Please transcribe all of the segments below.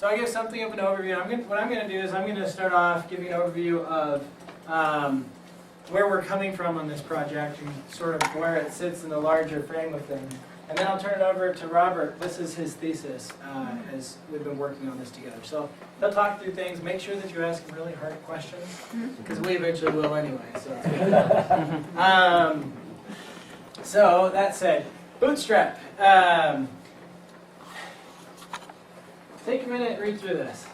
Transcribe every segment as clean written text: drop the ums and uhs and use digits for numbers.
So I give something of an overview. What I'm going to do is I'm going to start off giving an overview of where we're coming from on this project and sort of where it sits in the larger frame of things. And then I'll turn it over to Robert. This is his thesis as we've been working on this together. So he'll talk through things. Make sure that you ask him really hard questions, because we eventually will anyway. So that said, Bootstrap. Take a minute and read through this.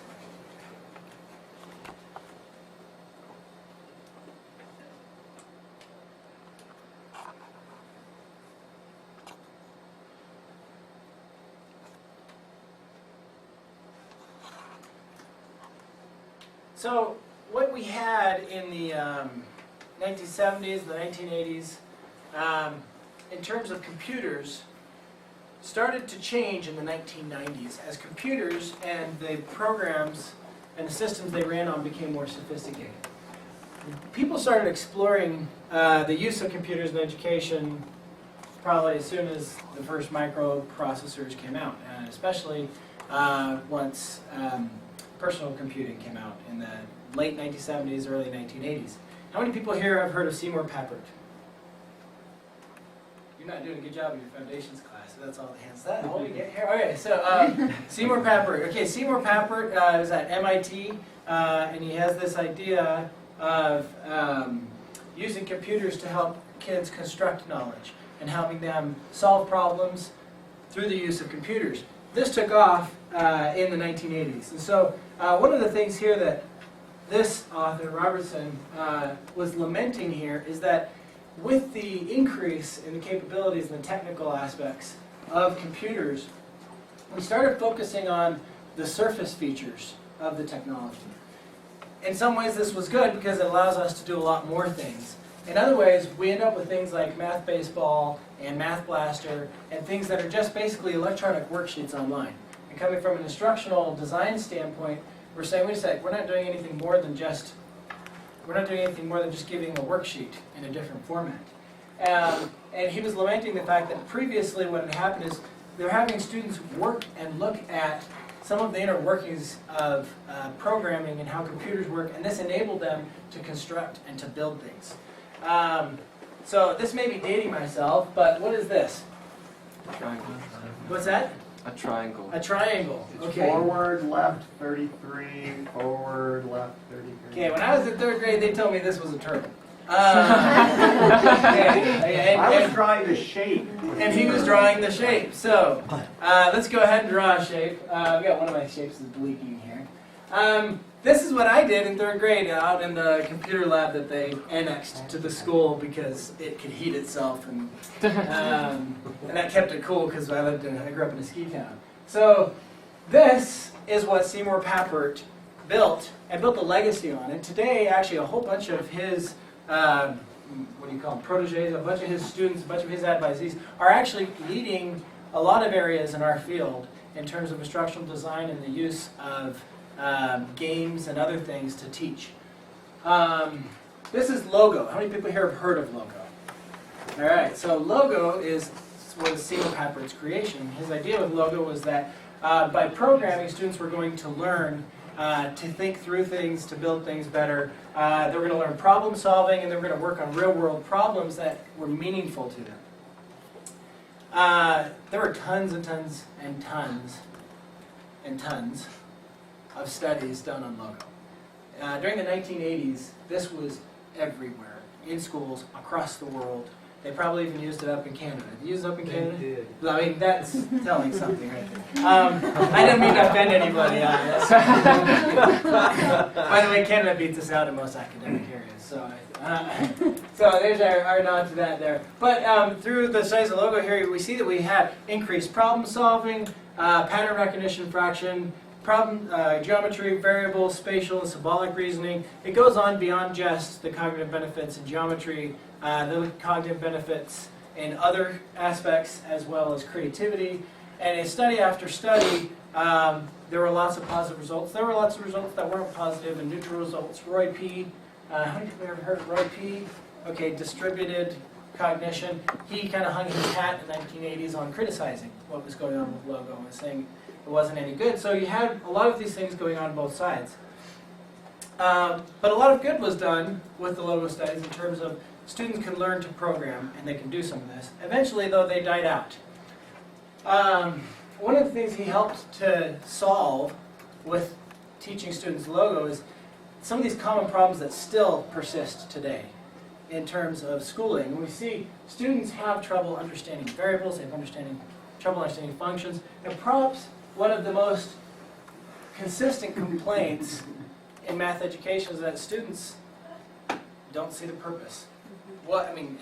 So what we had in the 1970s, the 1980s, in terms of computers, started to change in the 1990s as computers and the programs and the systems they ran on became more sophisticated. People started exploring the use of computers in education probably as soon as the first microprocessors came out, and especially once personal computing came out in the late 1970s, early 1980s. How many people here have heard of Seymour Papert? You're not doing a good job in your foundations class, so that's all the hands. That all we get here. Okay, so Seymour Papert. Okay, Seymour Papert is at MIT, and he has this idea of using computers to help kids construct knowledge and helping them solve problems through the use of computers. This took off in the 1980s, and so one of the things here that this author, Robertson, was lamenting here is that with the increase in the capabilities and the technical aspects of computers, we started focusing on the surface features of the technology. In some ways this was good because it allows us to do a lot more things. In other ways, we end up with things like Math Baseball and Math Blaster and things that are just basically electronic worksheets online. And coming from an instructional design standpoint, we're saying, wait a sec, we're not doing anything more than just giving a worksheet in a different format. And he was lamenting the fact that previously what had happened is they're having students work and look at some of the inner workings of programming and how computers work, and this enabled them to construct and to build things. So this may be dating myself, but what is this? Triangle. What's that? A triangle. A triangle. Okay. Forward, left, 33, forward, left, 33. Okay, when I was in 3rd grade, they told me this was a turtle. I was drawing the shape. And he was drawing the shape. So let's go ahead and draw a shape. I've got one of my shapes is bleeding here. This is what I did in 3rd grade out in the computer lab that they annexed to the school because it could heat itself, and that kept it cool because I grew up in a ski town. So this is what Seymour Papert built and built a legacy on. And today, actually, a whole bunch of his what do you call them, proteges, a bunch of his students, a bunch of his advisees are actually leading a lot of areas in our field in terms of instructional design and the use of games and other things to teach. This is Logo. How many people here have heard of Logo? All right, so Logo was Seymour Papert's creation. His idea with Logo was that by programming, students were going to learn to think through things, to build things better. They were going to learn problem solving, and they were going to work on real-world problems that were meaningful to them. There were tons and tons and tons and tons of studies done on Logo. During the 1980s, this was everywhere, in schools, across the world. They probably even used it up in Canada. Did you use it up in Canada? They did. I mean, that's telling something right there. I didn't mean to offend anybody on this. By the way, Canada beats us out in most academic areas. So there's our nod to that there. But through the studies of Logo here, we see that we have increased problem solving, pattern recognition, fraction, geometry, variable, spatial, and symbolic reasoning. It goes on beyond just the cognitive benefits in geometry, the cognitive benefits in other aspects, as well as creativity. And in study after study, there were lots of positive results. There were lots of results that weren't positive and neutral results. Roy P. How many people ever heard of Roy P? Okay, distributed cognition. He kind of hung his hat in the 1980s on criticizing what was going on with Logo and saying, it wasn't any good. So you had a lot of these things going on both sides. But a lot of good was done with the logo studies in terms of students can learn to program and they can do some of this. Eventually, though, they died out. One of the things he helped to solve with teaching students logo is some of these common problems that still persist today in terms of schooling. We see students have trouble understanding variables, they have trouble understanding functions, and perhaps one of the most consistent complaints in math education is that students don't see the purpose.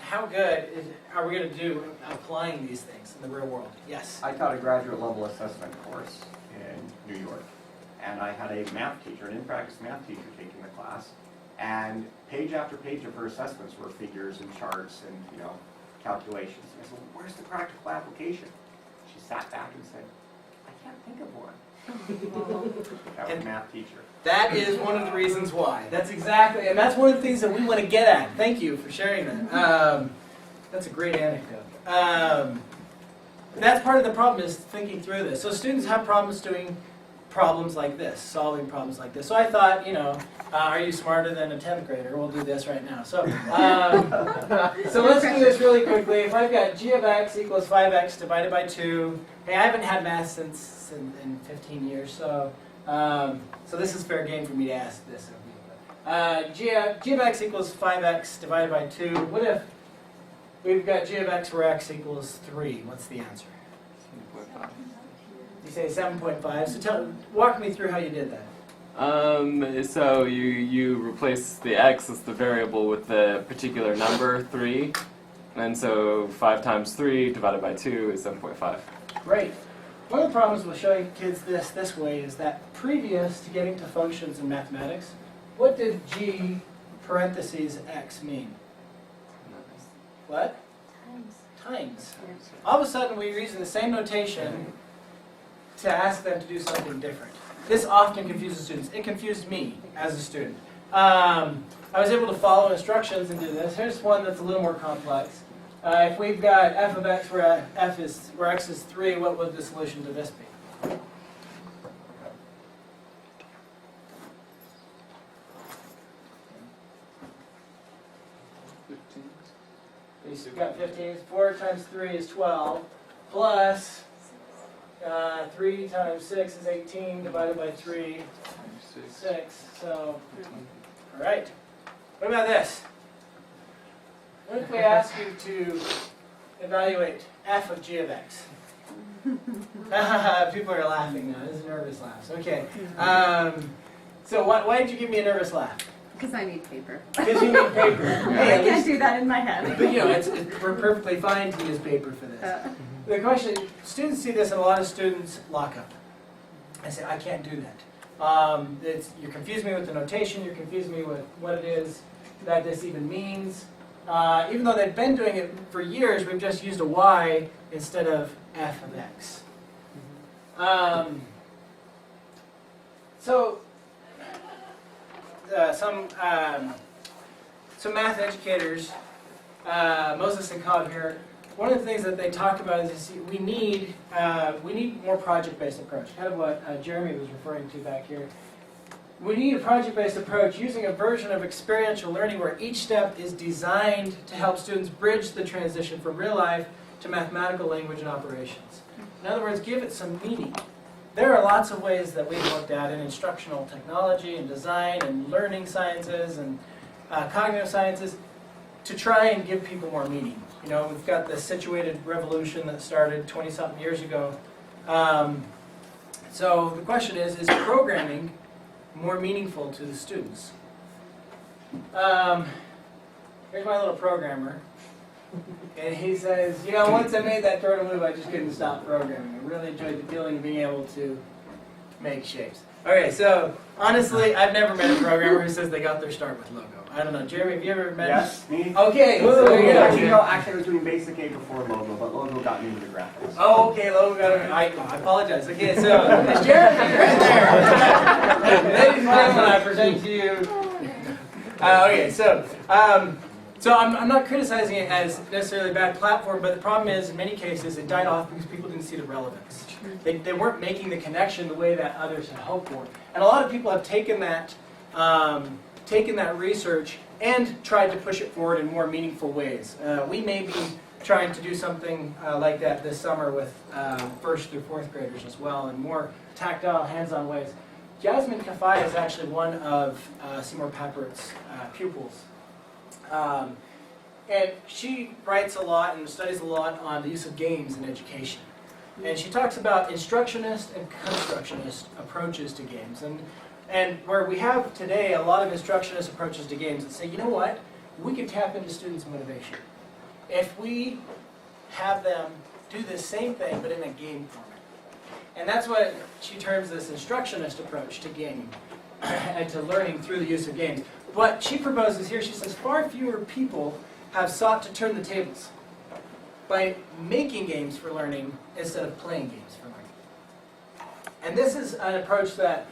How good are we going to do applying these things in the real world? Yes? I taught a graduate level assessment course in New York. And I had a math teacher, an in-practice math teacher taking the class. And page after page of her assessments were figures and charts and, calculations. And I said, well, where's the practical application? She sat back and said, I can't think of one. That was a math teacher. That is one of the reasons why. That's exactly, and that's one of the things that we want to get at. Thank you for sharing that. That's a great anecdote. That's part of the problem, is thinking through this. So students have problems doing problems like this, solving problems like this. So I thought, are you smarter than a 10th grader? We'll do this right now. So, so let's do this really quickly. If I've got g of x equals 5x divided by 2, hey, I haven't had math since in 15 years, so so this is fair game for me to ask this of you. G of x equals 5x divided by 2. What if we've got g of x where x equals 3? What's the answer? 7.5. You say 7.5. So walk me through how you did that. So you replace the x as the variable with the particular number, 3. And so 5 times 3 divided by 2 is 7.5. Great. One of the problems with showing kids this way is that previous to getting to functions in mathematics, what did g parentheses x mean? What? Times. All of a sudden we're using the same notation to ask them to do something different. This often confuses students. It confused me as a student. I was able to follow instructions and do this. Here's one that's a little more complex. If we've got f of x where x is 3, what would the solution to this be? You've got 15. 4 times 3 is 12. Plus 3 times 6 is 18 divided by 3, 6. So, all right. What about this? What if we ask you to evaluate f of g of x? People are laughing now. This is nervous laughs. Okay. So why did you give me a nervous laugh? Because I need paper. Because you need paper. Hey, I can't do that in my head. But it's perfectly fine to use paper for this. The question, students see this and a lot of students lock up. I say, I can't do that. You confuse me with the notation, you confuse me with what it is that this even means. Even though they've been doing it for years, we've just used a y instead of f of x. Some math educators, Moses and Cobb here, one of the things that they talk about is we need more project-based approach, kind of what Jeremy was referring to back here. We need a project-based approach using a version of experiential learning where each step is designed to help students bridge the transition from real life to mathematical language and operations. In other words, give it some meaning. There are lots of ways that we've looked at in instructional technology and design and learning sciences and cognitive sciences to try and give people more meaning. We've got the situated revolution that started 20-something years ago. So the question is programming more meaningful to the students? Here's my little programmer. And he says, once I made that turtle move, I just couldn't stop programming. I really enjoyed the feeling of being able to make shapes. Okay, so honestly, I've never met a programmer who says they got their start with logo. I don't know. Jeremy, have you ever met? Yes, me. Okay, so there you go. Actually, I was doing Basic A before Logo, but Logo got me into the graphics. Oh, okay, logo got it. I apologize. Okay, so there's Jeremy right there. Ladies and gentlemen, I present to you. Okay, so So I'm not criticizing it as necessarily a bad platform, but the problem is, in many cases, it died off because people didn't see the relevance. They weren't making the connection the way that others had hoped for. And a lot of people have taken that research and tried to push it forward in more meaningful ways. We may be trying to do something like that this summer with first through fourth graders as well, in more tactile, hands-on ways. Jasmine Kafai is actually one of Seymour Papert's pupils. And she writes a lot and studies a lot on the use of games in education. And she talks about instructionist and constructionist approaches to games. And where we have today a lot of instructionist approaches to games that say, you know what, we can tap into students' motivation. If we have them do the same thing but in a game format. And that's what she terms this instructionist approach to gaming and to learning through the use of games. What she proposes here, she says, far fewer people have sought to turn the tables by making games for learning instead of playing games for learning. And this is an approach that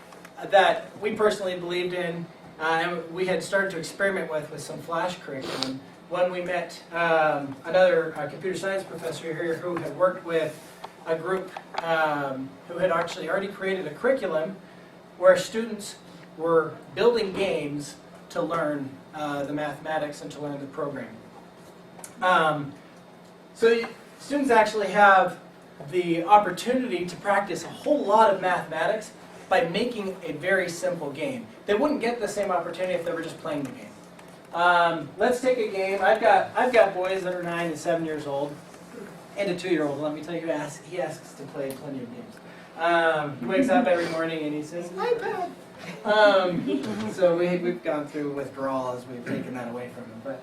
we personally believed in, and we had started to experiment with some Flash curriculum when we met another computer science professor here who had worked with a group who had actually already created a curriculum where students were building games to learn the mathematics and to learn the programming. So students actually have the opportunity to practice a whole lot of mathematics by making a very simple game. They wouldn't get the same opportunity if they were just playing the game. Let's take a game. I've got boys that are 9 and 7 years old, and a 2-year-old. Let me tell you, he asks to play plenty of games. He wakes up every morning and he says, iPad. So we've gone through withdrawal as we've taken that away from him. But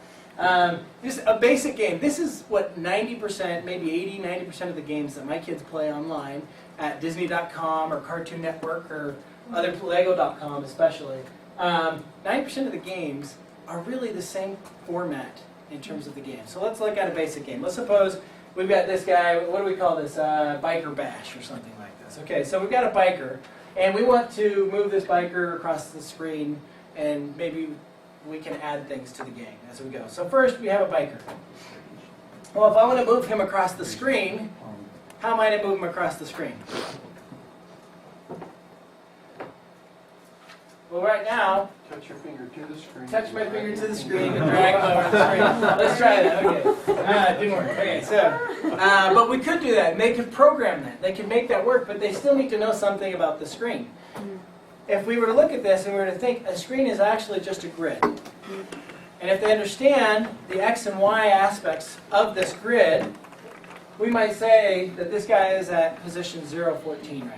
just a basic game. This is what 90%, maybe 80, 90% of the games that my kids play online at Disney.com or Cartoon Network or other Lego.com especially. 90% of the games are really the same format in terms of the game. So let's look at a basic game. Let's suppose we've got this guy, what do we call this? Biker Bash or something like this. Okay, so we've got a biker, and we want to move this biker across the screen, and maybe we can add things to the game as we go. So first we have a biker. Well, if I want to move him across the screen, how might I move him across the screen? Well, right now, Touch your finger to the screen. touch my finger to the screen and drag him over the screen. Let's try that. Okay. Didn't work. Okay, so, but we could do that. And they could program that. They can make that work, but they still need to know something about the screen. If we were to look at this and we were to think a screen is actually just a grid. And if they understand the X and Y aspects of this grid, we might say that this guy is at position 0, 14 right now.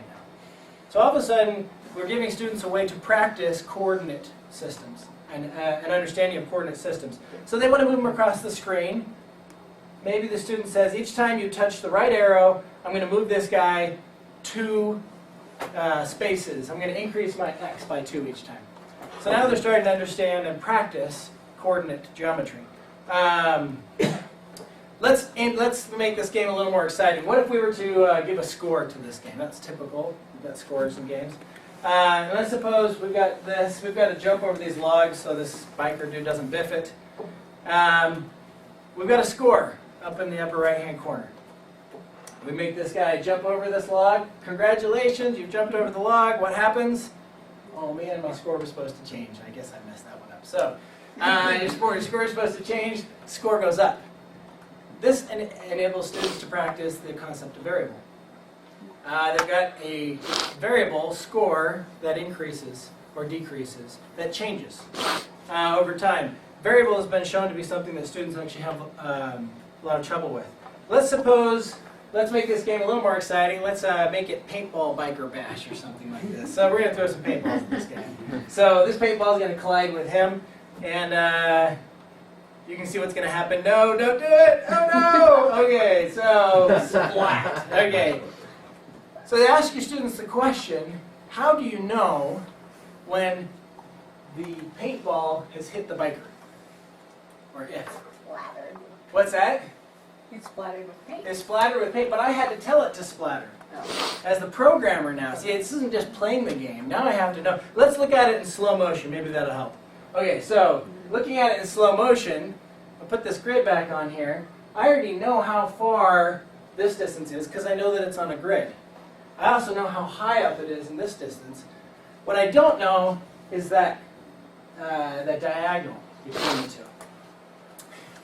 So all of a sudden, we're giving students a way to practice coordinate systems and an understanding of coordinate systems. So they want to move them across the screen. Maybe the student says, each time you touch the right arrow, I'm going to move this guy 2 spaces. I'm going to increase my X by 2 each time. So now they're starting to understand and practice coordinate geometry. Let's make this game a little more exciting. What if we were to give a score to this game? That's typical. We've got scores in games. Let's suppose we've got this. We've got to jump over these logs so this biker dude doesn't biff it. We've got a score up in the upper right-hand corner. We make this guy jump over this log. Congratulations, you jumped over the log. What happens? Oh man, my score was supposed to change. I guess I messed that one up. So your score is supposed to change. Score goes up. This enables students to practice the concept of variable. They've got a variable score that increases or decreases, that changes over time. Variable has been shown to be something that students actually have a lot of trouble with. Let's make this game a little more exciting. Let's make it Paintball Biker Bash or something like this. So we're going to throw some paintballs at this guy. So this paintball is going to collide with him, and you can see what's going to happen. No, don't do it! Oh no! Okay, so splat. Okay. So they ask your students the question, how do you know when the paintball has hit the biker? Or it? Splattered. What's that? It's splattered with paint. It's splattered with paint, but I had to tell it to splatter. Oh. As the programmer now. See, this isn't just playing the game. Now I have to know. Let's look at it in slow motion. Maybe that'll help. Okay, so looking at it in slow motion, I'll put this grid back on here. I already know how far this distance is because I know that it's on a grid. I also know how high up it is in this distance. What I don't know is that diagonal between the two.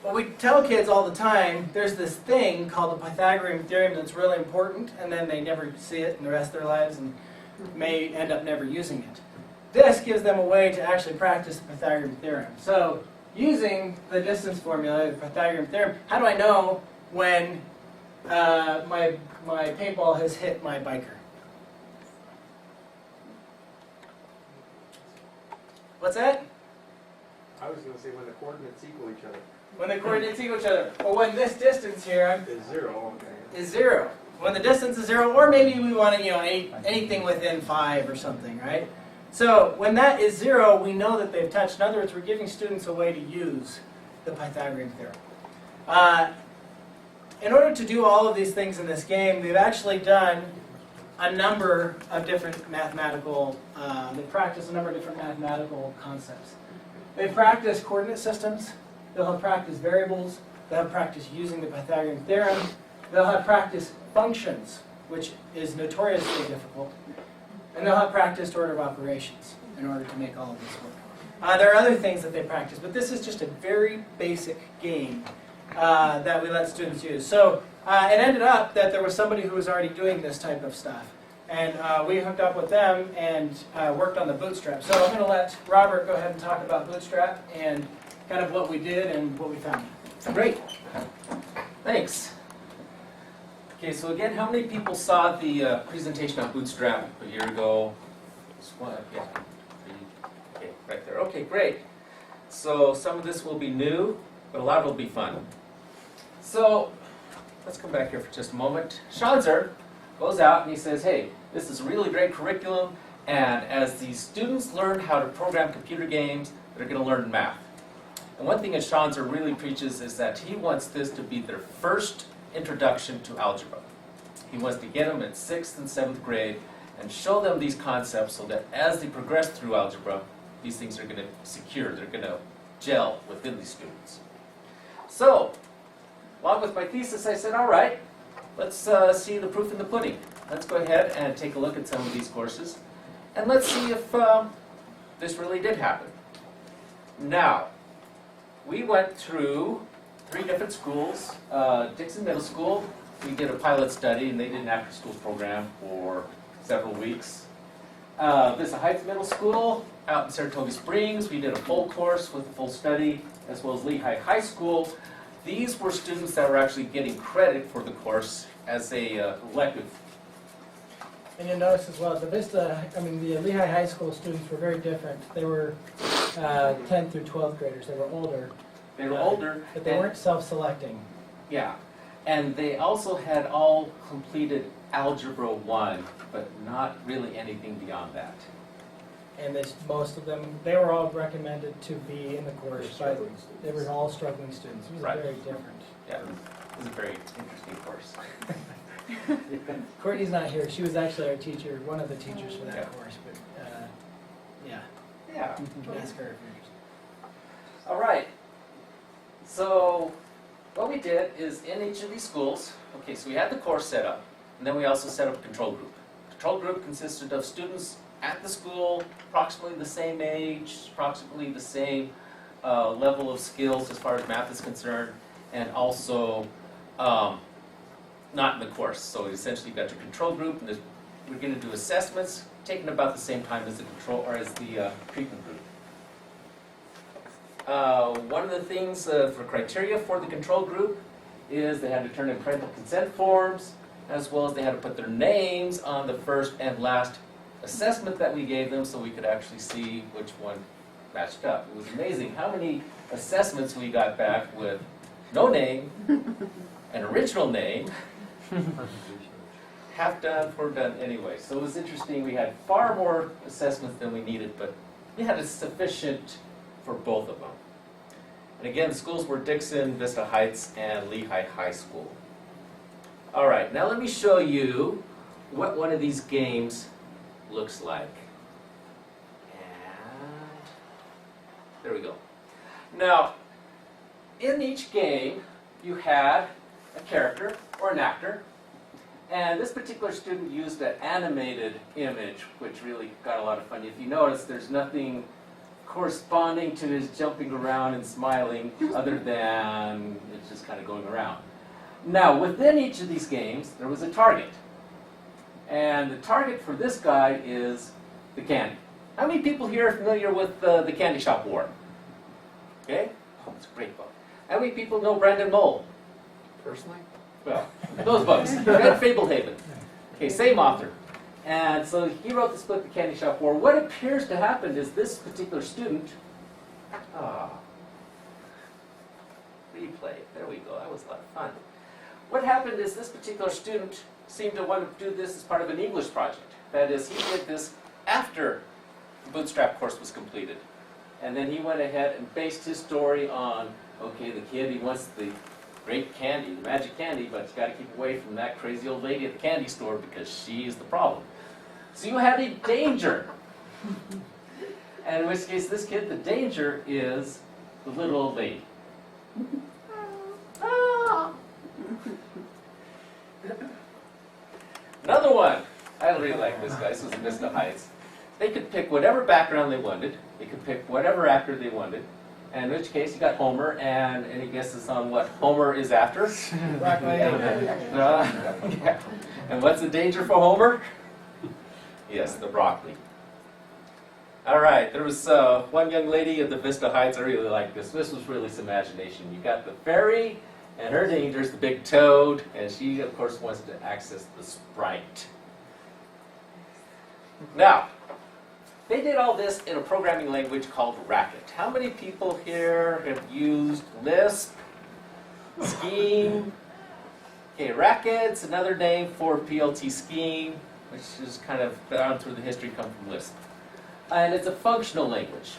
Well, we tell kids all the time, there's this thing called the Pythagorean theorem that's really important, and then they never see it in the rest of their lives and may end up never using it. This gives them a way to actually practice the Pythagorean theorem. So, using the distance formula, the Pythagorean theorem, how do I know when my paintball has hit my biker? What's that? I was going to say when the coordinates equal each other. When the coordinates equal each other. Or when this distance here Is 0, okay. is 0. When the distance is 0, or maybe we want to, anything within 5 or something, right? So when that is 0, we know that they've touched. In other words, we're giving students a way to use the Pythagorean theorem. In order to do all of these things in this game, we've actually done a number of different mathematical, they practice a number of different mathematical concepts. They've practiced coordinate systems, they'll have practiced variables, they'll have practiced using the Pythagorean theorem, they'll have practiced functions, which is notoriously difficult, and they'll have practiced order of operations in order to make all of this work. There are other things that they practice, but this is just a very basic game that we let students use. So it ended up that there was somebody who was already doing this type of stuff. And we hooked up with them and worked on the Bootstrap. So I'm going to let Robert go ahead and talk about Bootstrap and kind of what we did and what we found. Great. Thanks. Okay, so again, how many people saw the presentation on Bootstrap a year ago? Just one, yeah. Okay, right there. Okay, great. So some of this will be new, but a lot of it will be fun. So let's come back here for just a moment. Schanzer goes out and he says, hey, this is a really great curriculum, and as these students learn how to program computer games, they're going to learn math. And one thing that Schanzer really preaches is that he wants this to be their first introduction to algebra. He wants to get them in 6th and 7th grade and show them these concepts so that as they progress through algebra, these things are going to secure, they're going to gel within these students. So, along with my thesis, I said, all right, let's see the proof in the pudding. Let's go ahead and take a look at some of these courses, and let's see if this really did happen. Now, we went through 3 different schools. Dixon Middle School, we did a pilot study, and they did an after-school program for several weeks. Vista Heights Middle School, out in Saratoga Springs, we did a full course with a full study, as well as Lehigh High School. These were students that were actually getting credit for the course as a elective. And you'll notice as well, the Lehigh High School students were very different. They were 10th through 12th graders. They were older. They were older. But they weren't self-selecting. Yeah. And they also had all completed Algebra 1, but not really anything beyond that. And most of them, they were all recommended to be in the course. They were all struggling students. It was Right. very different. Yeah, it was a very interesting course. Courtney's not here. She was actually our teacher, one of the teachers for that Yeah. course. But yeah, Yeah. you can ask her if you're interested. All right. So what we did is in each of these schools, okay, so we had the course set up, and then we also set up a control group. Control group consisted of students at the school, approximately the same age, approximately the same level of skills as far as math is concerned, and also not in the course. So essentially you've got your control group, and we're going to do assessments, taking about the same time as the control or as the treatment group. One of the things for criteria for the control group is they had to turn in parental consent forms, as well as they had to put their names on the first and last assessment that we gave them so we could actually see which one matched up. It was amazing how many assessments we got back with no name, an original name, half done, for done anyway. So it was interesting. We had far more assessments than we needed, but we had a sufficient for both of them. And again, the schools were Dixon, Vista Heights, and Lehigh High School. All right, now let me show you what one of these games looks like. And there we go. Now, in each game, you had a character or an actor. And this particular student used an animated image, which really got a lot of fun. If you notice, there's nothing corresponding to his jumping around and smiling other than it's just kind of going around. Now, within each of these games, there was a target. And the target for this guy is the candy. How many people here are familiar with the Candy Shop War? Okay? Oh, it's a great book. How many people know Brandon Mole? Personally? Well, those books. Read Fablehaven. Okay, same author. And so he wrote this book, The Candy Shop War. What appears to happen is this particular student, replay, there we go, that was a lot of fun. What happened is this particular student seemed to want to do this as part of an English project. That is, he did this after the Bootstrap course was completed. And then he went ahead and based his story on, okay, the kid, he wants the great candy, the magic candy, but he's got to keep away from that crazy old lady at the candy store because she is the problem. So you have a danger. And in which case, this kid, the danger is the little old lady. Another one. I really like this guy. This was in Vista Heights. They could pick whatever background they wanted. They could pick whatever actor they wanted. And in which case, you got Homer, and any guesses on what Homer is after? Yeah. And what's the danger for Homer? Yes, the broccoli. All right, there was one young lady at the Vista Heights. I really liked this. This was really some imagination. You got the fairy, and her danger is the big toad, and she, of course, wants to access the Sprite. Now, they did all this in a programming language called Racket. How many people here have used Lisp, Scheme? Okay, Racket's another name for PLT Scheme, which is kind of down through the history, come from Lisp. And it's a functional language.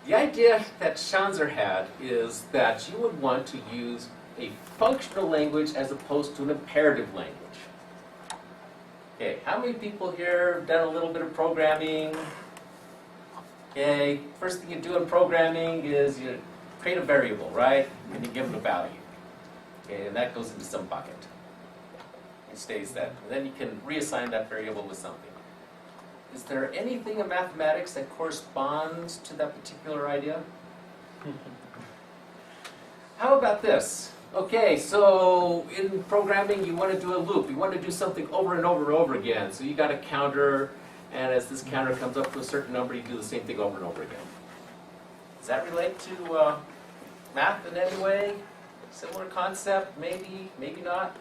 The idea that Schanzer had is that you would want to use a functional language as opposed to an imperative language. Okay, how many people here have done a little bit of programming? Okay, first thing you do in programming is you create a variable, right? And you give it a value. Okay, and that goes into some bucket. It stays that. And then you can reassign that variable with something. Is there anything in mathematics that corresponds to that particular idea? How about this? Okay, so in programming you want to do a loop. You want to do something over and over and over again. So you got a counter, and as this counter comes up to a certain number, you do the same thing over and over again. Does that relate to math in any way? Similar concept? Maybe, maybe not?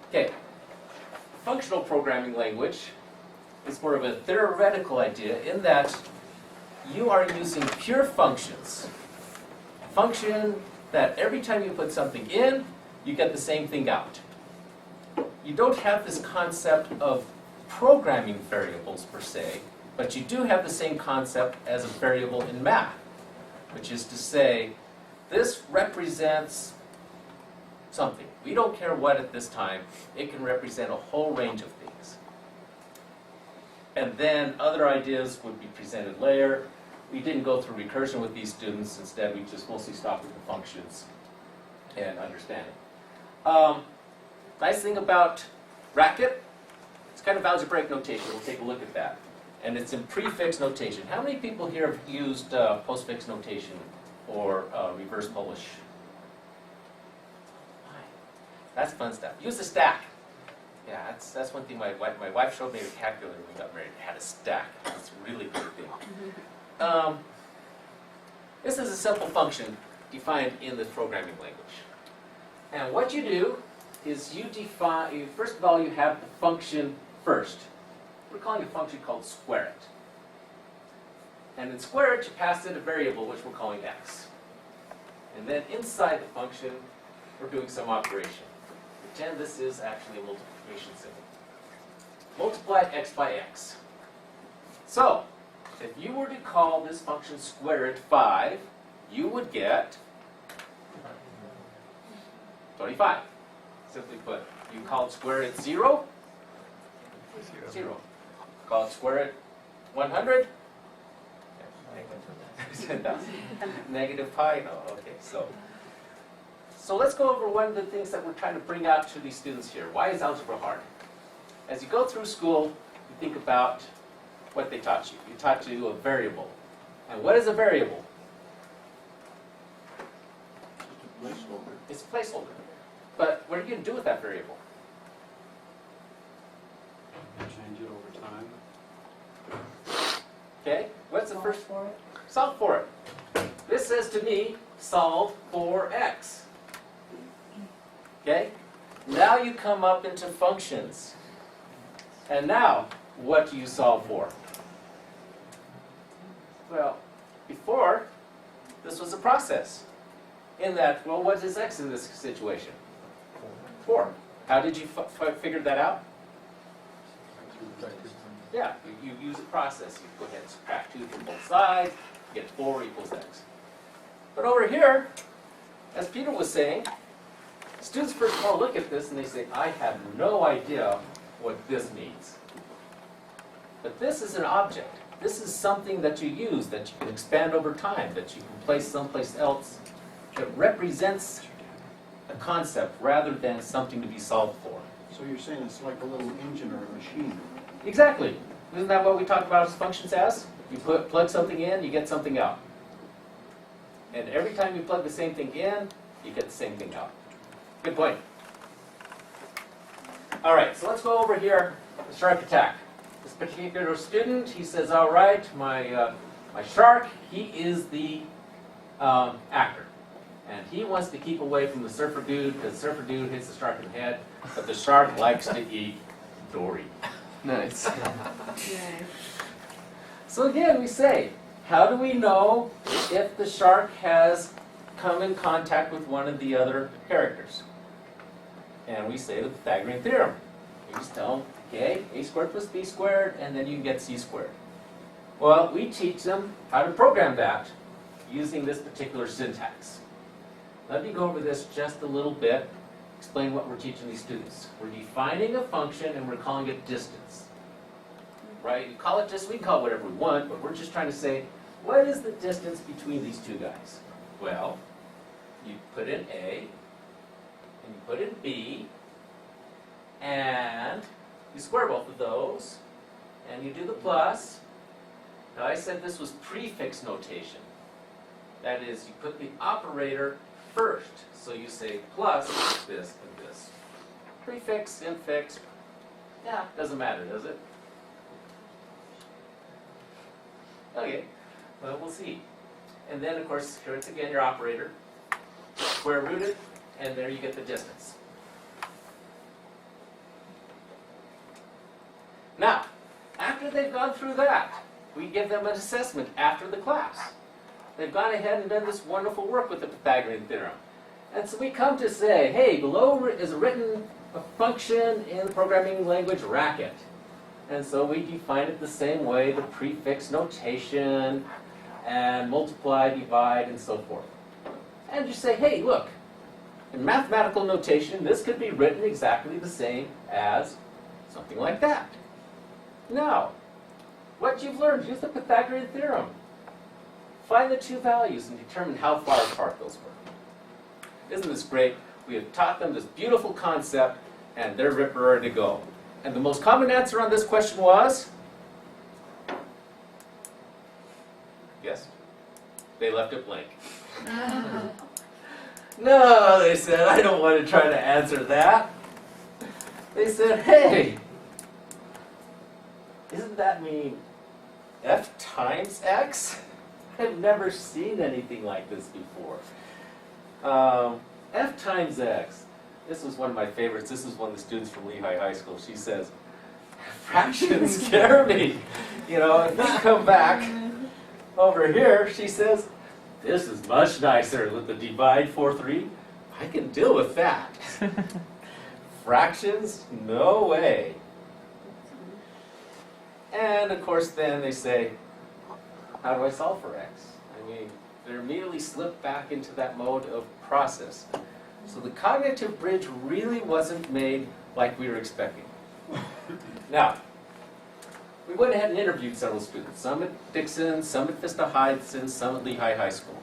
Okay, functional programming language is more of a theoretical idea in that you are using pure functions. Function that every time you put something in, you get the same thing out. You don't have this concept of programming variables per se, but you do have the same concept as a variable in math, which is to say, this represents something. We don't care what at this time. It can represent a whole range of things. And then other ideas would be presented later. We didn't go through recursion with these students. Instead, we just mostly stopped with the functions and understanding. Nice thing about Racket, it's kind of algebraic notation. We'll take a look at that. And it's in prefix notation. How many people here have used postfix notation or reverse Polish? That's fun stuff. Use the stack. Yeah, that's one thing my wife showed me a calculator when we got married. It had a stack. It's a really good thing. This is a simple function defined in the programming language. And what you do is you define, first of all, you have the function first. We're calling a function called square it. And in square it, you pass in a variable which we're calling x. And then inside the function, we're doing some operation. Pretend this is actually a multiplication symbol. Multiply x by x. So, if you were to call this function square it 5, you would get 25. Simply put, you call it square it 0, 0. Call it square it 100, 10,000. Negative pi, no, okay, so So let's go over one of the things that we're trying to bring out to these students here. Why is algebra hard? As you go through school, you think about what they taught you. You taught you a variable. And what is a variable? It's a placeholder. But what are you going to do with that variable? Change it over time. Okay, what's the first? For it. Solve for it. This says to me, solve for x. Okay, now you come up into functions. And now, what do you solve for? Well, before, this was a process. In that, well, what is x in this situation? 4. How did you figure that out? Yeah, you use a process. You go ahead and subtract 2 from both sides, you get 4 equals x. But over here, as Peter was saying, students first of all look at this and they say, I have no idea what this means. But this is an object. This is something that you use, that you can expand over time, that you can place someplace else, that represents a concept rather than something to be solved for. So you're saying it's like a little engine or a machine? Exactly. Isn't that what we talk about functions as? You plug something in, you get something out. And every time you plug the same thing in, you get the same thing out. Good point. All right, so let's go over here, the shark attack. This particular student, he says, all right, my shark, he is the actor. And he wants to keep away from the surfer dude, because the surfer dude hits the shark in the head, but the shark likes to eat Dory. Nice. So again, we say, how do we know if the shark has come in contact with one of the other characters? And we say the Pythagorean theorem. You just tell them, okay, a squared plus b squared, and then you can get c squared. Well, we teach them how to program that using this particular syntax. Let me go over this just a little bit, explain what we're teaching these students. We're defining a function and we're calling it distance. Right? You call it just, we can call it whatever we want, but we're just trying to say, what is the distance between these two guys? Well, you put in A, and you put in B, and you square both of those, and you do the plus. Now I said this was prefix notation. That is, you put the operator first. So you say plus this and this. Prefix, infix, yeah, doesn't matter, does it? Okay, well, we'll see. And then, of course, here it's again your operator. Square rooted, and there you get the distance. Now, after they've gone through that, we give them an assessment after the class. They've gone ahead and done this wonderful work with the Pythagorean theorem. And so we come to say, hey, below is written a function in the programming language Racket. And so we define it the same way, the prefix notation, and multiply, divide, and so forth. And you say, hey, look, in mathematical notation, this could be written exactly the same as something like that. Now, what you've learned, use the Pythagorean theorem. Find the two values and determine how far apart those were. Isn't this great? We have taught them this beautiful concept, and they're ready to go. And the most common answer on this question was? Yes. They left it blank. No, they said, I don't want to try to answer that. They said, hey, doesn't that mean f times x? I've never seen anything like this before. F times x. This was one of my favorites. This is one of the students from Lehigh High School. She says, fractions scare me. You know, if we come back over here, she says, this is much nicer with the divide 4-3. I can deal with that. Fractions? No way. And of course then they say, how do I solve for x? I mean, they immediately slip back into that mode of process. So the cognitive bridge really wasn't made like we were expecting. Now, we went ahead and interviewed several students, some at Dixon, some at Vista Heights, and some at Lehigh High School.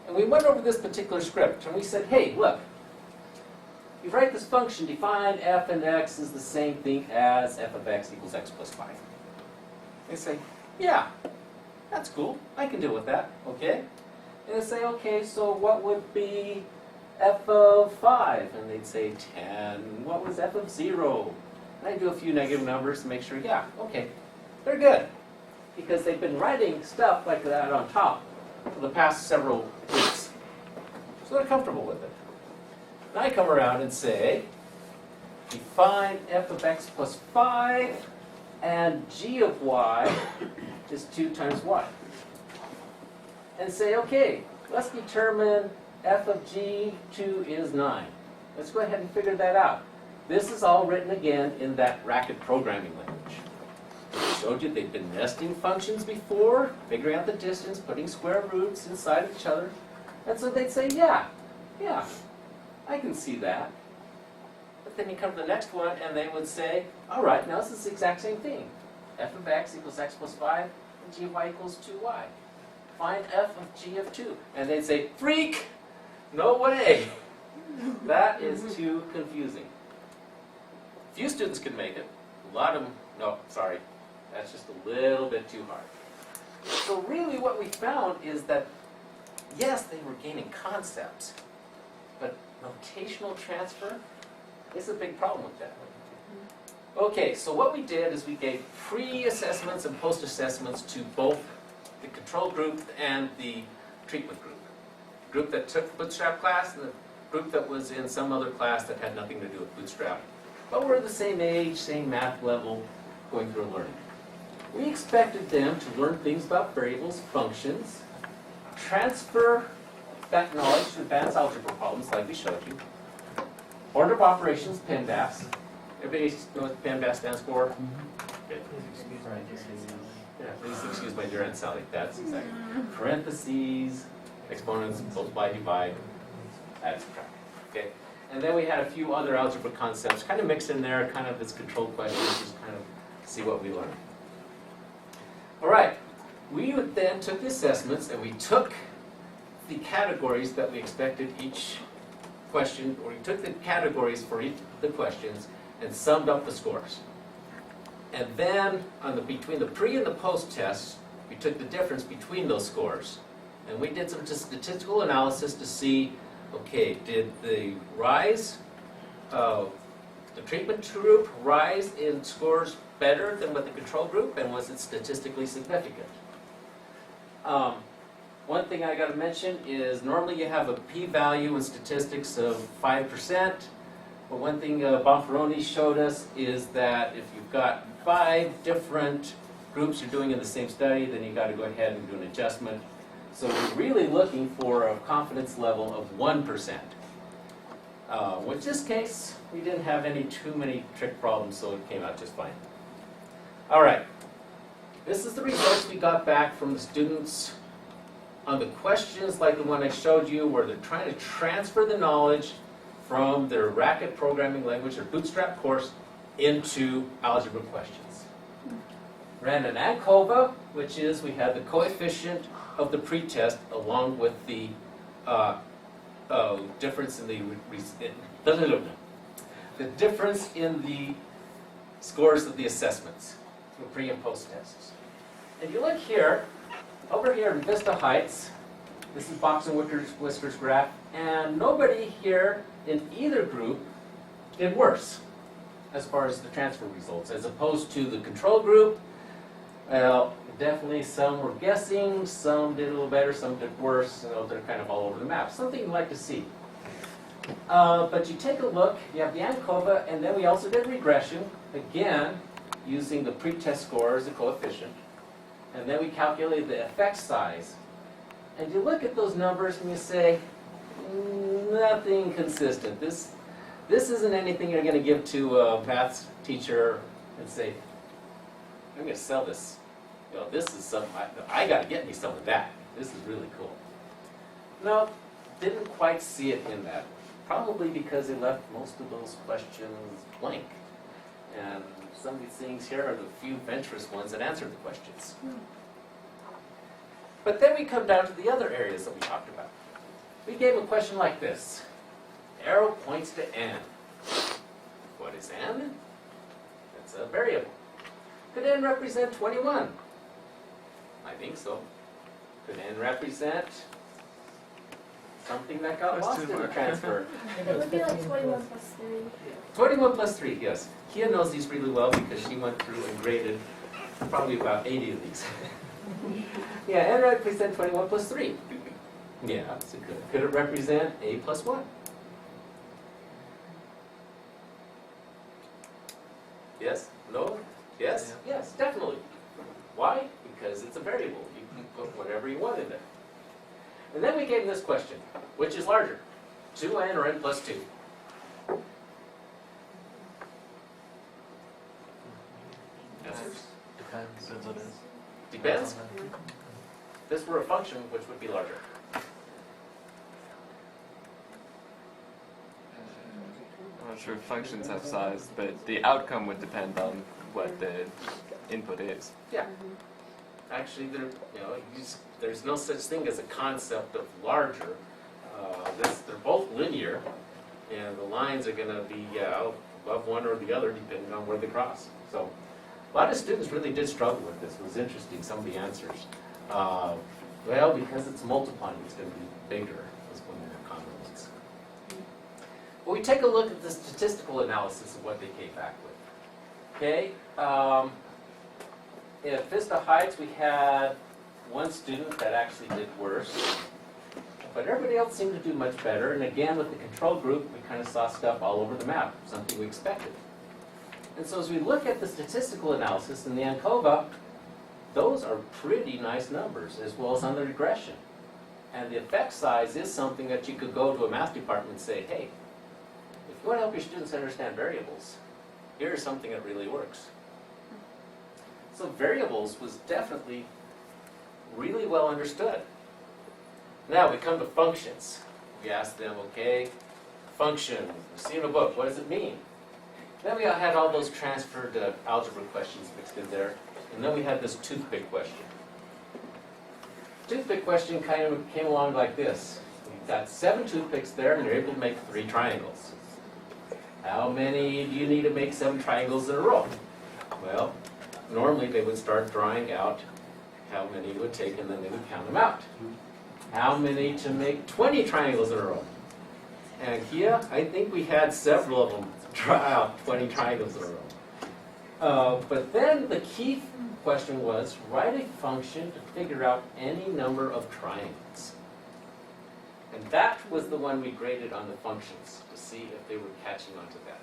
And we went over this particular script, and we said, hey, look, you write this function, define f and x is the same thing as f of x equals x plus 5. They say, yeah, that's cool. I can deal with that, okay? And they say, okay, so what would be f of 5? And they'd say 10. What was f of 0? And I do a few negative numbers to make sure, yeah, okay, they're good. Because they've been writing stuff like that on top for the past several weeks. So they're comfortable with it. And I come around and say, define f of x plus 5, and g of y is 2 times y. And say, okay, let's determine f of g2 is 9. Let's go ahead and figure that out. This is all written again in that racket programming language. I showed you they've been nesting functions before, figuring out the distance, putting square roots inside of each other. And so they'd say, yeah, I can see that. But then you come to the next one and they would say, all right, now this is the exact same thing. F of x equals x plus 5, and g of y equals 2y. Find f of g of 2. And they'd say, freak! No way! That is too confusing. Few students can make it. A lot of them, no, sorry. That's just a little bit too hard. So really what we found is that, yes, they were gaining concepts, but notational transfer is a big problem with that. Okay, so what we did is we gave pre-assessments and post-assessments to both the control group and the treatment group. The group that took the Bootstrap class and the group that was in some other class that had nothing to do with Bootstrap. But we're the same age, same math level, going through learning. We expected them to learn things about variables, functions, transfer that knowledge to advanced algebra problems like we showed you, order of operations, PEMDAS. Everybody know what PEMDAS stands for? Good. Yeah, please excuse my durant Sally. That's exactly. Parentheses, exponents, multiply, divide, add, subtract. Okay. And then we had a few other algebra concepts kind of mixed in there, kind of as control questions, just kind of see what we learned. All right. We then took the assessments and we took the categories that we expected each question, or we took the categories for each of the questions and summed up the scores. And then between the pre and the post tests, we took the difference between those scores. And we did some statistical analysis to see, okay, did the treatment group rise in scores better than with the control group, and was it statistically significant? One thing I got to mention is normally you have a p-value in statistics of 5%, but one thing Bonferroni showed us is that if you've got 5 different groups you're doing in the same study, then you've got to go ahead and do an adjustment. So we're really looking for a confidence level of 1%. In this case, we didn't have too many trick problems, so it came out just fine. All right, this is the results we got back from the students on the questions like the one I showed you, where they're trying to transfer the knowledge from their racket programming language, their Bootstrap course, into algebra questions. Ran an ANCOVA, which is we had the coefficient of the pretest along with the difference in the difference in the scores of the assessments, the pre and post tests. And you look here, over here in Vista Heights, this is Box and Whiskers graph, and nobody here in either group did worse as far as the transfer results, as opposed to the control group. Well, definitely some were guessing, some did a little better, some did worse, they're kind of all over the map. Something you'd like to see. But you take a look, you have the ANCOVA, and then we also did regression, again, using the pretest score as a coefficient. And then we calculated the effect size. And you look at those numbers and you say, nothing consistent. This isn't anything you're going to give to a math teacher and say, I'm going to sell this. This is something, I got to get me some of that. This is really cool. No, didn't quite see it in that. Probably because they left most of those questions blank. And some of these things here are the few venturous ones that answered the questions. But then we come down to the other areas that we talked about. We gave a question like this. Arrow points to N. variable. Could n represent 21? I think so. Could n represent something that got That's lost too in the far. transfer? It would be like 21 plus 3. 21 plus 3, yes. Kia knows these really well because she went through and graded probably about 80 of these. Yeah, n represent 21 plus 3. Yeah, that's a good. Could it represent a plus 1? Yes? No? Yes? Yes, definitely. Why? Because it's a variable. You can put whatever you want in there. And then we gave them this question. Which is larger? 2n or n plus 2? Answers? Depends what it is. Depends. If this were a function, which would be larger? I'm not sure if functions have size, but the outcome would depend on what the input is. Yeah. Actually, there's no such thing as a concept of larger. They're both linear, and the lines are going to be above one or the other depending on where they cross. So a lot of students really did struggle with this. It was interesting, some of the answers. Well, because it's multiplying, it's going to be bigger, was one of their common ones. Well, we take a look at the statistical analysis of what they came back with. Okay, at Vista Heights, we had one student that actually did worse, but everybody else seemed to do much better. And again, with the control group, we kind of saw stuff all over the map, something we expected. And so as we look at the statistical analysis in the ANCOVA, those are pretty nice numbers, as well as on the regression. And the effect size is something that you could go to a math department and say, hey, if you want to help your students understand variables, here's something that really works. So variables was definitely really well understood. Now we come to functions. We ask them, okay, function, we see in a book, what does it mean? Then we had all those transferred algebra questions mixed in there. And then we had this toothpick question. Toothpick question kind of came along like this. You've got 7 toothpicks there, and you're able to make 3 triangles. How many do you need to make 7 triangles in a row? Well, normally they would start drawing out how many it would take, and then they would count them out. How many to make 20 triangles in a row? And here, I think we had several of them draw out 20 triangles in a row. But then the key question was, write a function to figure out any number of triangles. And that was the one we graded on the functions to see if they were catching on to that.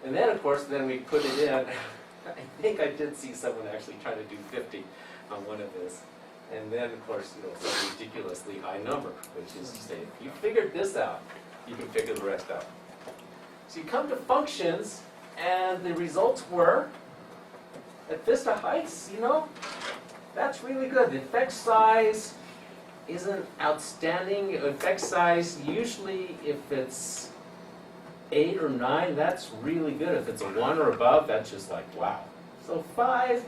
And then, of course, then we put it in. I think I did see someone actually try to do 50 on one of this. And then, of course, some ridiculously high number, which is to say, if you figured this out, you can figure the rest out. So you come to functions, and the results were, at Vista Heights, that's really good. The effect size isn't outstanding. Effect size, usually if it's 8 or 9, that's really good. If it's a 1 or above, that's just like, wow. So 5,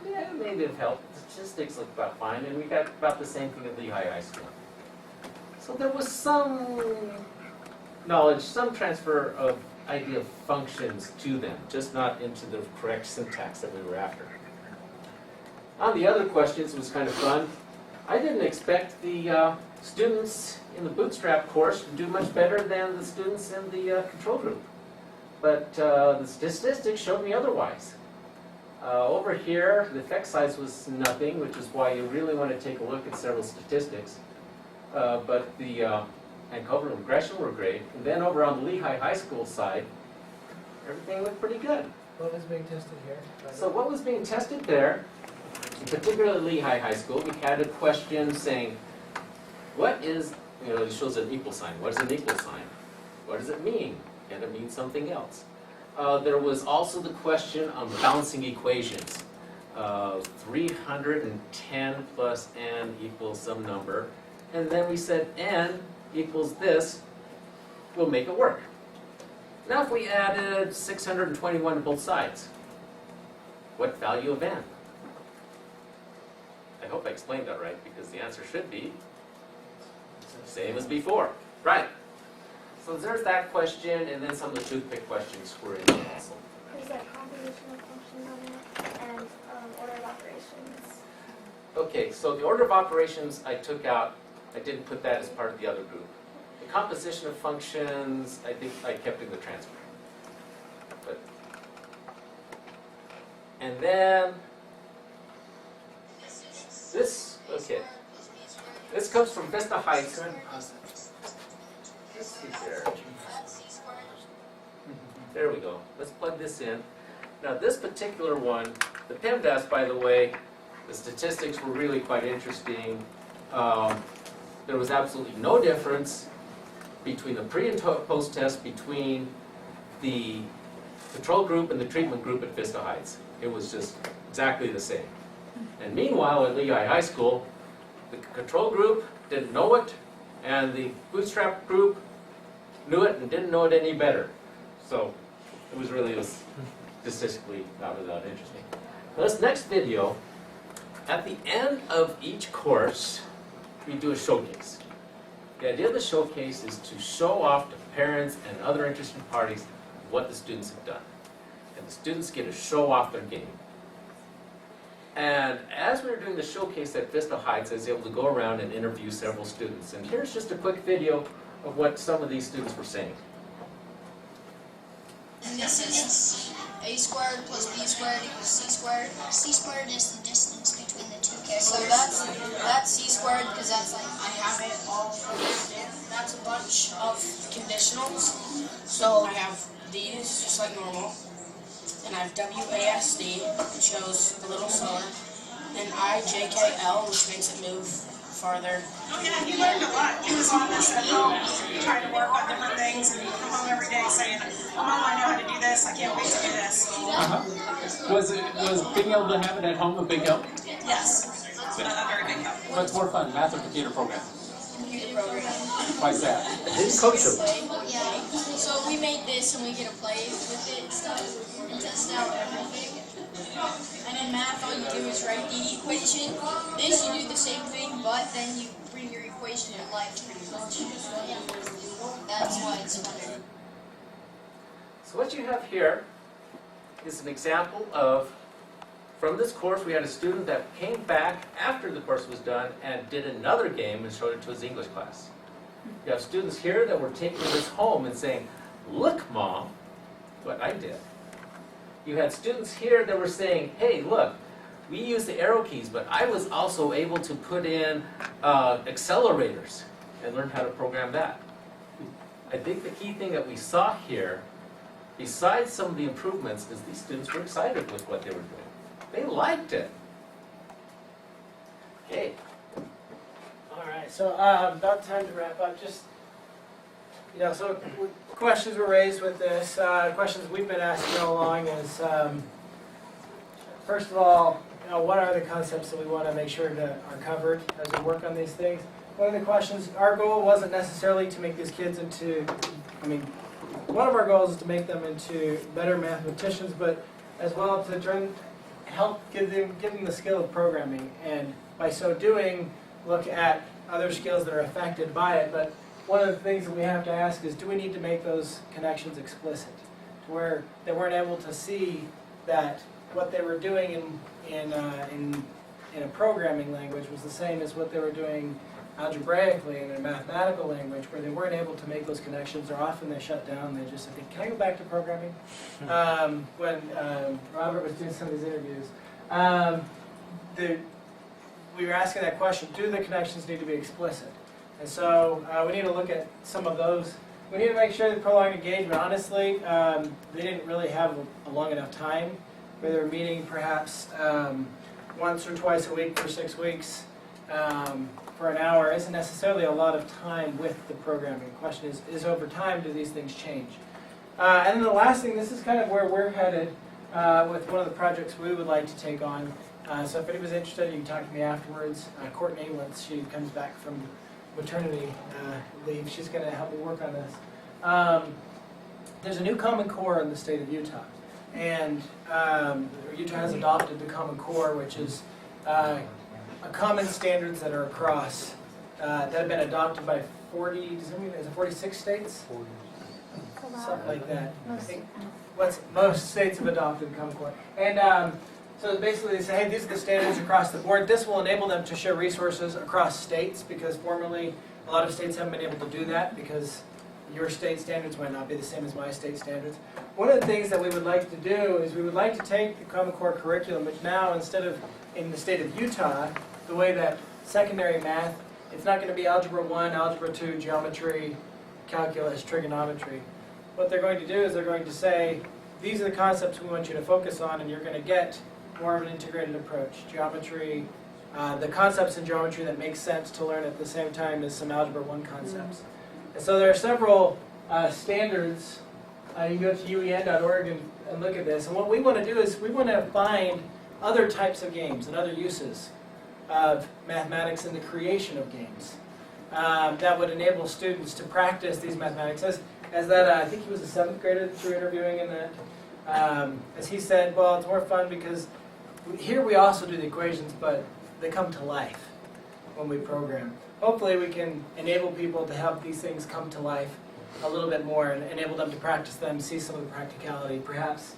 yeah, maybe it helped. Statistics look about fine, and we got about the same thing at Lehigh High School. So there was some knowledge, some transfer of idea of functions to them, just not into the correct syntax that we were after. On the other questions, it was kind of fun. I didn't expect the students in the bootstrap course to do much better than the students in the control group. But the statistics showed me otherwise. Over here, the effect size was nothing, which is why you really want to take a look at several statistics. But the ANCOVA and regression were great. And then over on the Lehigh High School side, everything looked pretty good. What was being tested here? So what was being tested there, particularly Lehigh High School, we had a question saying, what is, it shows an equal sign. What is an equal sign? What does it mean? Can it mean something else? There was also the question on balancing equations. 310 plus n equals some number. And then we said n equals this, we'll make it work. Now if we added 621 to both sides, what value of n? I hope I explained that right, because the answer should be same as before. Right. So there's that question, and then some of the toothpick questions were in there also. there's like compositional functions on it and order of operations. Okay, so the order of operations I took out, I didn't put that as part of the other group. The composition of functions, I think I kept in the transfer. But, and then, this, okay. This comes from Vista Heights. Go ahead and pause that. Let's see there. There we go. Let's plug this in. Now this particular one, the PEMDAS, by the way, the statistics were really quite interesting. There was absolutely no difference between the pre and post test between the control group and the treatment group at Vista Heights. It was just exactly the same. And meanwhile at Lehigh High School, the control group didn't know it, and the bootstrap group knew it and didn't know it any better. So it was statistically not without interesting. This next video, at the end of each course, we do a showcase. The idea of the showcase is to show off to parents and other interested parties what the students have done. And the students get to show off their game. And as we were doing the showcase at Vista Heights, I was able to go around and interview several students. And here's just a quick video of what some of these students were saying. And this is a squared plus b squared equals c squared. C squared is the distance between the two characters. So that's c squared because that's like I have it all programmed in. That's a bunch of conditionals. So I have these just like normal. Then I have WASD, which shows the little solar. Then IJKL, which makes it move farther. Oh yeah, he learned a lot. He was on this at home, trying to work on different things, and he'd come home every day saying, Mom, I know how to do this, I can't wait to do this. Was being able to have it at home a big help? Yes, a very big help. What's more fun, math or computer programming? Computer program. Why is that? Didn't coach them. Yeah, so we made this and we get to play with it and stuff and test out everything. And in math, all you do is write the equation. This, you do the same thing, but then you bring your equation to life pretty much. That's why it's fun. So what you have here is an example of, from this course, we had a student that came back after the course was done and did another game and showed it to his English class. You have students here that were taking this home and saying, look, Mom, what I did. You had students here that were saying, hey, look, we use the arrow keys, but I was also able to put in accelerators and learn how to program that. I think the key thing that we saw here, besides some of the improvements, is these students were excited with what they were doing. They liked it. Okay. All right, so about time to wrap up. Just, so questions were raised with this. Questions we've been asking all along is, first of all, what are the concepts that we want to make sure that are covered as we work on these things? One of the questions, our goal wasn't necessarily to make these kids into, one of our goals is to make them into better mathematicians, but as well to help give them the skill of programming, and by so doing, look at other skills that are affected by it. But one of the things that we have to ask is, do we need to make those connections explicit, to where they weren't able to see that what they were doing in a programming language was the same as what they were doing algebraically in a mathematical language, where they weren't able to make those connections, or often they shut down. They just think, can I go back to programming? When Robert was doing some of these interviews, we were asking that question, do the connections need to be explicit? And so we need to look at some of those. We need to make sure that prolonged engagement, honestly, they didn't really have a long enough time where they were meeting perhaps once or twice a week for 6 weeks. For an hour isn't necessarily a lot of time with the programming. The question is over time, do these things change? And then the last thing, this is kind of where we're headed with one of the projects we would like to take on. So if anybody's interested, you can talk to me afterwards. Courtney, once she comes back from maternity leave, she's going to help me work on this. There's a new Common Core in the state of Utah. And Utah has adopted the Common Core, which is common standards that are across, that have been adopted by 46 states? stuff like that. Most. Most states have adopted Common Core. And so basically they say, hey, these are the standards across the board. This will enable them to share resources across states because formerly a lot of states haven't been able to do that because your state standards might not be the same as my state standards. One of the things that we would like to do is we would like to take the Common Core curriculum, which now instead of in the state of Utah, the way that secondary math, it's not going to be Algebra 1, Algebra 2, Geometry, Calculus, Trigonometry. What they're going to do is they're going to say, these are the concepts we want you to focus on, and you're going to get more of an integrated approach. Geometry, the concepts in geometry that make sense to learn at the same time as some Algebra 1 concepts. And so there are several standards. You can go to uen.org and look at this. And what we want to do is we want to find other types of games and other uses of mathematics in the creation of games that would enable students to practice these mathematics. As that, I think he was a 7th grader that you were interviewing in that. As he said, well, it's more fun because here we also do the equations, but they come to life when we program. Hopefully we can enable people to have these things come to life a little bit more and enable them to practice them, see some of the practicality. Perhaps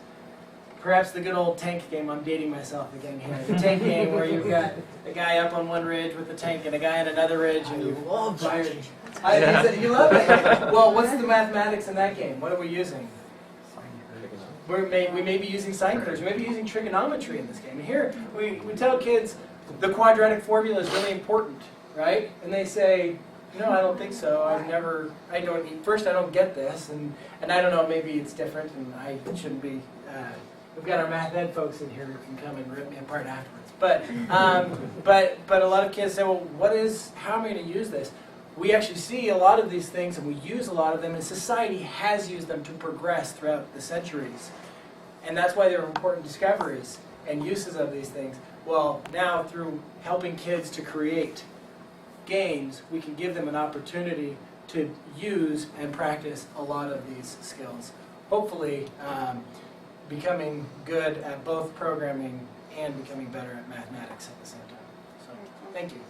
the good old tank game, I'm dating myself again here. The tank game where you've got a guy up on one ridge with the tank and a guy on another ridge and you love firing. You love it. Well, what's the mathematics in that game? What are we using? We may be using sine curves. We may be using trigonometry in this game. And here we tell kids the quadratic formula is really important, right? And they say, no, I don't think so. I don't get this, and I don't know, maybe it's different, and I shouldn't be. We've got our math ed folks in here who can come and rip me apart afterwards. But a lot of kids say, well, how am I going to use this? We actually see a lot of these things, and we use a lot of them, and society has used them to progress throughout the centuries. And that's why they're important discoveries and uses of these things. Well, now through helping kids to create games, we can give them an opportunity to use and practice a lot of these skills. Hopefully, becoming good at both programming and becoming better at mathematics at the same time. So, thank you.